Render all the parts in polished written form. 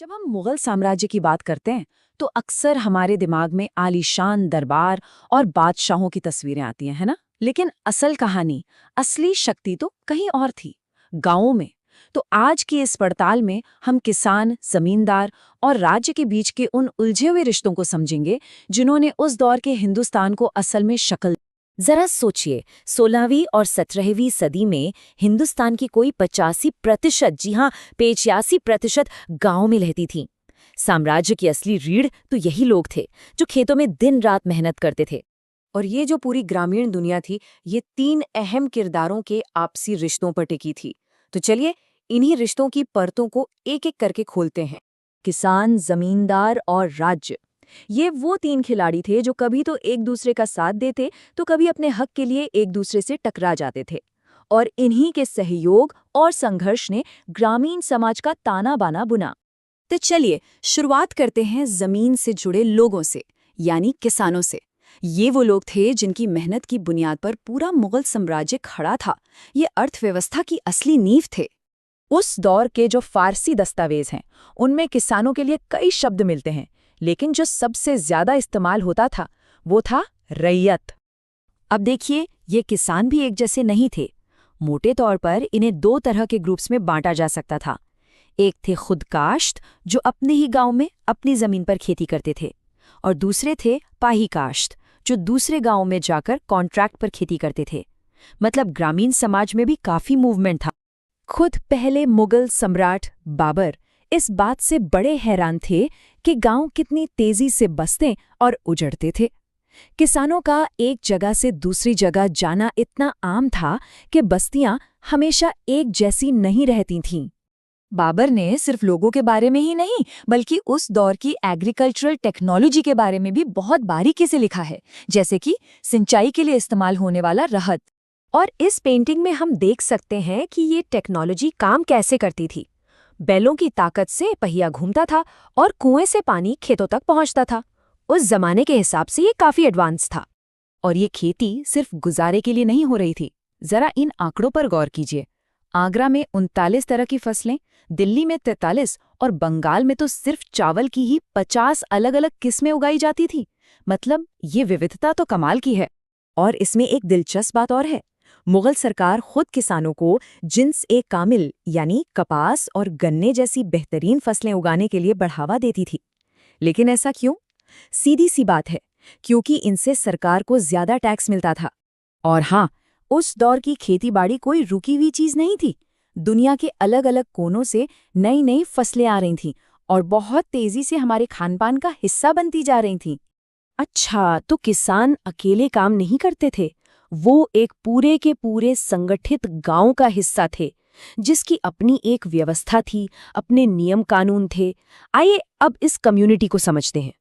जब हम मुगल साम्राज्य की बात करते हैं तो अक्सर हमारे दिमाग में आलीशान दरबार और बादशाहों की तस्वीरें आती हैं, है ना। लेकिन असल कहानी, असली शक्ति तो कहीं और थी, गांवों में। तो आज की इस पड़ताल में हम किसान, जमींदार और राज्य के बीच के उन उलझे हुए रिश्तों को समझेंगे जिन्होंने उस दौर के हिंदुस्तान को असल में शक्ल। जरा सोचिए, 16वीं और 17वीं सदी में हिंदुस्तान की कोई 85%, जी हाँ 85% गांव में रहती थी। साम्राज्य की असली रीढ़ तो यही लोग थे जो खेतों में दिन रात मेहनत करते थे। और ये जो पूरी ग्रामीण दुनिया थी, ये तीन अहम किरदारों के आपसी रिश्तों पर टिकी थी। तो चलिए इन्हीं रिश्तों की परतों को एक एक करके खोलते हैं। किसान, जमींदार और राज्य, ये वो तीन खिलाड़ी थे जो कभी तो एक दूसरे का साथ देते तो कभी अपने हक के लिए एक दूसरे से टकरा जाते थे। और इन्हीं के सहयोग और संघर्ष ने ग्रामीण समाज का ताना बाना बुना। तो चलिए शुरुआत करते हैं जमीन से जुड़े लोगों से, यानी किसानों से। ये वो लोग थे जिनकी मेहनत की बुनियाद पर पूरा मुगल साम्राज्य खड़ा था। ये अर्थव्यवस्था की असली नींव थे। उस दौर के जो फारसी दस्तावेज हैं उनमें किसानों के लिए कई शब्द मिलते हैं, लेकिन जो सबसे ज्यादा इस्तेमाल होता था वो था रैयत। अब देखिए, ये किसान भी एक जैसे नहीं थे। मोटे तौर पर इन्हें दो तरह के ग्रुप्स में बांटा जा सकता था। एक थे खुदकाश्त, जो अपने ही गांव में अपनी जमीन पर खेती करते थे, और दूसरे थे पाहीकाश्त, जो दूसरे गांव में जाकर कॉन्ट्रैक्ट पर खेती करते थे। मतलब ग्रामीण समाज में भी काफी मूवमेंट था। खुद पहले मुगल सम्राट बाबर इस बात से बड़े हैरान थे कि गांव कितनी तेजी से बसते और उजड़ते थे। किसानों का एक जगह से दूसरी जगह जाना इतना आम था कि बस्तियां हमेशा एक जैसी नहीं रहती थीं। बाबर ने सिर्फ लोगों के बारे में ही नहीं, बल्कि उस दौर की एग्रीकल्चरल टेक्नोलॉजी के बारे में भी बहुत बारीकी से लिखा है, जैसे कि सिंचाई के लिए इस्तेमाल होने वाला रहत। और इस पेंटिंग में हम देख सकते हैं कि ये टेक्नोलॉजी काम कैसे करती थी। बैलों की ताकत से पहिया घूमता था और कुएं से पानी खेतों तक पहुंचता था। उस जमाने के हिसाब से ये काफी एडवांस था। और ये खेती सिर्फ गुजारे के लिए नहीं हो रही थी। जरा इन आंकड़ों पर गौर कीजिए। आगरा में 39 तरह की फसलें, दिल्ली में 43 और बंगाल में तो सिर्फ चावल की ही 50 अलग अलग किस्में उगाई जाती थी। मतलब ये विविधता तो कमाल की है। और इसमें एक दिलचस्प बात और है। मुगल सरकार खुद किसानों को जिन्स ए कामिल यानी कपास और गन्ने जैसी बेहतरीन फसलें उगाने के लिए बढ़ावा देती थी। लेकिन ऐसा क्यों? सीधी सी बात है, क्योंकि इनसे सरकार को ज्यादा टैक्स मिलता था। और हाँ, उस दौर की खेतीबाड़ी कोई रुकी हुई चीज नहीं थी। दुनिया के अलग अलग कोनों से नई नई फसलें आ रही थीं और बहुत तेजी से हमारे खानपान का हिस्सा बनती जा रही थीं। अच्छा, तो किसान अकेले काम नहीं करते थे, वो एक पूरे के पूरे संगठित गांव का हिस्सा थे, जिसकी अपनी एक व्यवस्था थी, अपने नियम कानून थे। आइए अब इस कम्युनिटी को समझते हैं।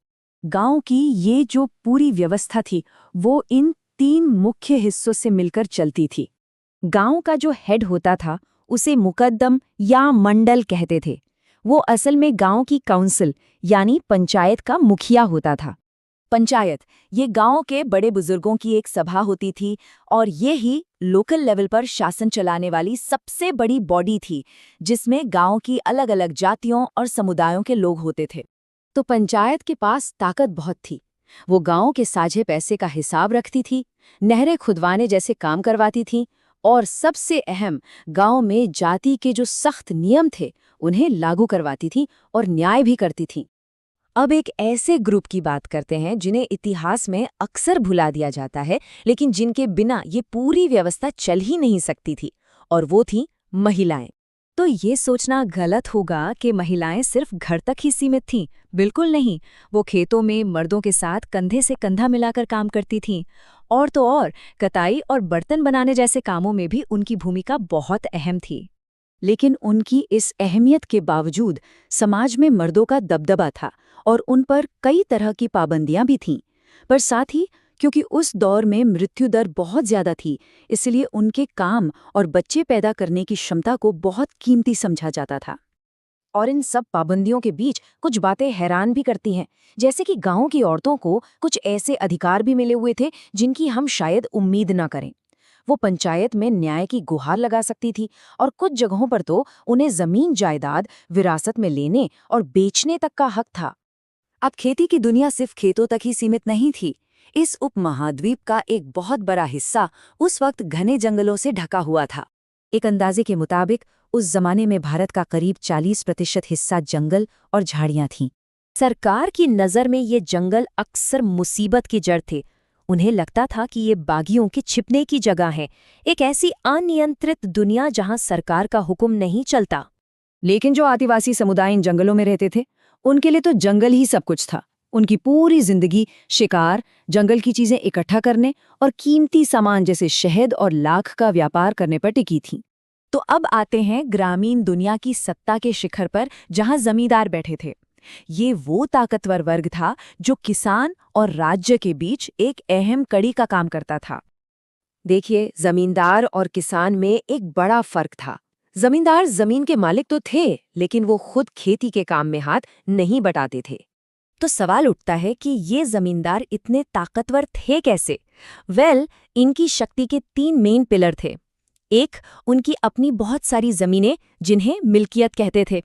गांव की ये जो पूरी व्यवस्था थी वो इन तीन मुख्य हिस्सों से मिलकर चलती थी। गांव का जो हेड होता था उसे मुकद्दम या मंडल कहते थे। वो असल में गांव की काउंसिल यानी पंचायत का मुखिया होता था। पंचायत ये गांव के बड़े बुजुर्गों की एक सभा होती थी और ये ही लोकल लेवल पर शासन चलाने वाली सबसे बड़ी बॉडी थी, जिसमें गांव की अलग अलग जातियों और समुदायों के लोग होते थे। तो पंचायत के पास ताकत बहुत थी। वो गांव के साझे पैसे का हिसाब रखती थी, नहरें खुदवाने जैसे काम करवाती थी और सबसे अहम, गांव में जाति के जो सख्त नियम थे उन्हें लागू करवाती थी और न्याय भी करती थी। अब एक ऐसे ग्रुप की बात करते हैं जिन्हें इतिहास में अक्सर भुला दिया जाता है, लेकिन जिनके बिना ये पूरी व्यवस्था चल ही नहीं सकती थी, और वो थी महिलाएं। तो ये सोचना गलत होगा कि महिलाएं सिर्फ घर तक ही सीमित थीं। बिल्कुल नहीं, वो खेतों में मर्दों के साथ कंधे से कंधा मिलाकर काम करती थीं। और तो और कताई और बर्तन बनाने जैसे कामों में भी उनकी भूमिका बहुत अहम थी। लेकिन उनकी इस अहमियत के बावजूद समाज में मर्दों का दबदबा था और उन पर कई तरह की पाबंदियां भी थीं। पर साथ ही क्योंकि उस दौर में मृत्यु दर बहुत ज्यादा थी, इसलिए उनके काम और बच्चे पैदा करने की क्षमता को बहुत कीमती समझा जाता था। और इन सब पाबंदियों के बीच कुछ बातें हैरान भी करती हैं, जैसे कि गांव की औरतों को कुछ ऐसे अधिकार भी मिले हुए थे जिनकी हम शायद उम्मीद न करें। वो पंचायत में न्याय की गुहार लगा सकती थी और कुछ जगहों पर तो उन्हें जमीन जायदाद विरासत में लेने और बेचने तक का हक था। अब खेती की दुनिया सिर्फ खेतों तक ही सीमित नहीं थी। इस उपमहाद्वीप का एक बहुत बड़ा हिस्सा उस वक्त घने जंगलों से ढका हुआ था। एक अंदाजे के मुताबिक उस जमाने में भारत का करीब 40% हिस्सा जंगल और झाड़ियां थीं। सरकार की नज़र में ये जंगल अक्सर मुसीबत की जड़ थे। उन्हें लगता था कि ये बागियों के छिपने की जगह है, एक ऐसी अनियंत्रित दुनिया जहां सरकार का हुक्म नहीं चलता। लेकिन जो आदिवासी समुदाय इन जंगलों में रहते थे, उनके लिए तो जंगल ही सब कुछ था। उनकी पूरी जिंदगी शिकार, जंगल की चीजें इकट्ठा करने और कीमती सामान जैसे शहद और लाख का व्यापार करने पर टिकी थी। तो अब आते हैं ग्रामीण दुनिया की सत्ता के शिखर पर, जहां जमींदार बैठे थे। ये वो ताकतवर वर्ग था जो किसान और राज्य के बीच एक अहम कड़ी का काम करता था। देखिए, जमींदार और किसान में एक बड़ा फर्क था। जमींदार जमीन के मालिक तो थे, लेकिन वो खुद खेती के काम में हाथ नहीं बटाते थे। तो सवाल उठता है कि ये जमींदार इतने ताकतवर थे कैसे? इनकी शक्ति के 3 मेन पिलर थे। एक, उनकी अपनी बहुत सारी जमीनें जिन्हें मिल्कियत कहते थे।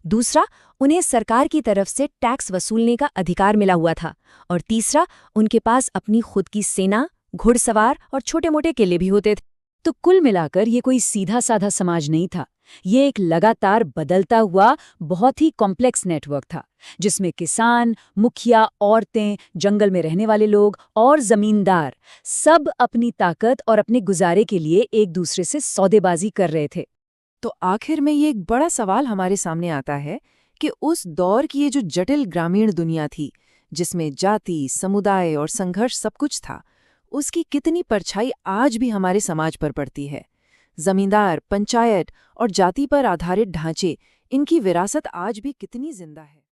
दूसरा, उन्हें सरकार की तरफ से टैक्स वसूलने का अधिकार मिला हुआ था। और तीसरा, उनके पास अपनी खुद की सेना, घुड़सवार और छोटे-मोटे किले भी होते थे। तो कुल मिलाकर ये कोई सीधा साधा समाज नहीं था। ये एक लगातार बदलता हुआ बहुत ही कॉम्प्लेक्स नेटवर्क था, जिसमें किसान, मुखिया, औरतें, जंगल में रहने वाले लोग और जमींदार सब अपनी ताकत और अपने गुजारे के लिए एक दूसरे से सौदेबाजी कर रहे थे। तो आखिर में ये एक बड़ा सवाल हमारे सामने आता है कि उस दौर की ये जो जटिल ग्रामीण दुनिया थी, जिसमें जाति, समुदाय और संघर्ष सब कुछ था, उसकी कितनी परछाई आज भी हमारे समाज पर पड़ती है। जमींदार, पंचायत और जाति पर आधारित ढांचे, इनकी विरासत आज भी कितनी जिंदा है।